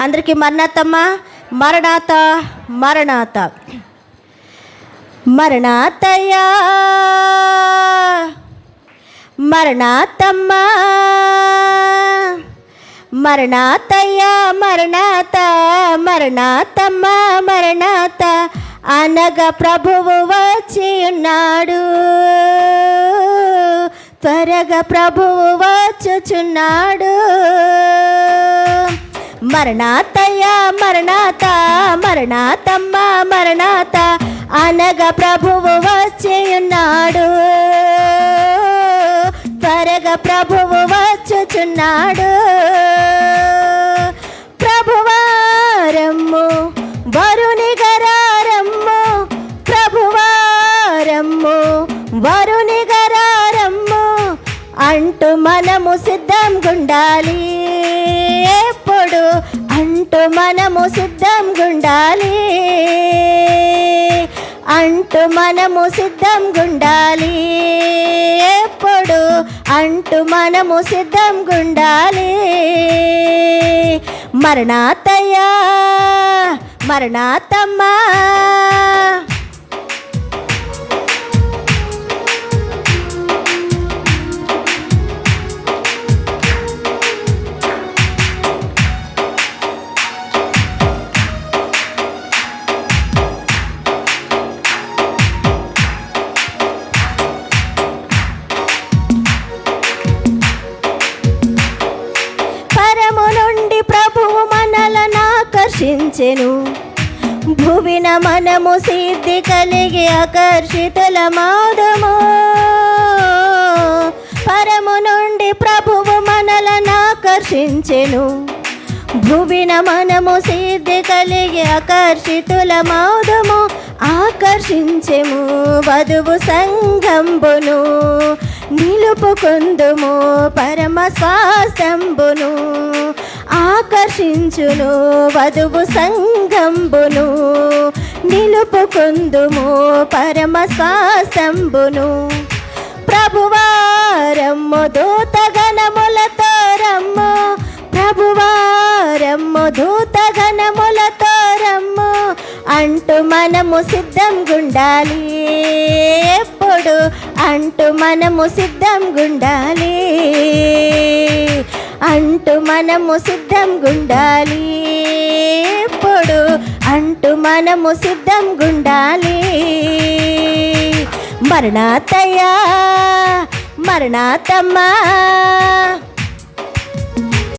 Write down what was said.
అందరికీ మరణాతమ్మ, మరణాత, మరణాత. మరణాతయ్యా, మరణాతమ్మ, మరణాతయ్యా, మరణాత, మరణాతమ్మ, మరణాత అనగా ప్రభువు వచ్చి ఉన్నాడు. త్వరగా ప్రభువు వచ్చుచున్నాడు. మరణాతయ్యా, మరణాత, మరణాతమ్మ, మరణాత అనగా ప్రభువు వచ్చి ఉన్నాడు. త్వరగా ప్రభువు వచ్చుచున్నాడు. ప్రభువారమ్ము, వరుని గరారమ్ము, ప్రభువారమ్ము, వరుని గరారమ్ము అంటూ మనము సిద్ధంగుండాలి. ఎప్పుడు అంటూ మనము సిద్ధంగుండాలి. అంటూ మనము సిద్ధంగుండాలి. ఎప్పుడు అంటూ మనము సిద్ధంగుండాలి. మరణాతయ్యా, మరణాతమ్మ, ప్రభువు మనలను ఆకర్షించెను. భువిన మనము సిద్ధి కలిగి ఆకర్షితులమౌదుము. పరము నుండి ప్రభువు మనలను ఆకర్షించెను. భువిన మనము సిద్ధి కలిగి ఆకర్షితులమౌదుము. ఆకర్షించెము వధువు సంఘంబును, నిలుపుకుందుము పరమ స్వాస్థంబును. ఆకర్షించును వధువు సంఘంబును, నిలుపుకుందుము పరమ స్వాస్థంబును. ప్రభువారమ్ము దూతగణములతో రమ్ము, ప్రభువారమ్ము దూతగణములతో రమ్ము అంటూ మనము సిద్ధంగుండాలి. ఎప్పుడు అంటూ మనము సిద్ధంగుండాలి. అంటూ మనము సిద్ధంగుండాలి. ఎప్పుడు అంటూ మనము సిద్ధంగుండాలి. మరణాతయ్యా, మరణాతమ్మ.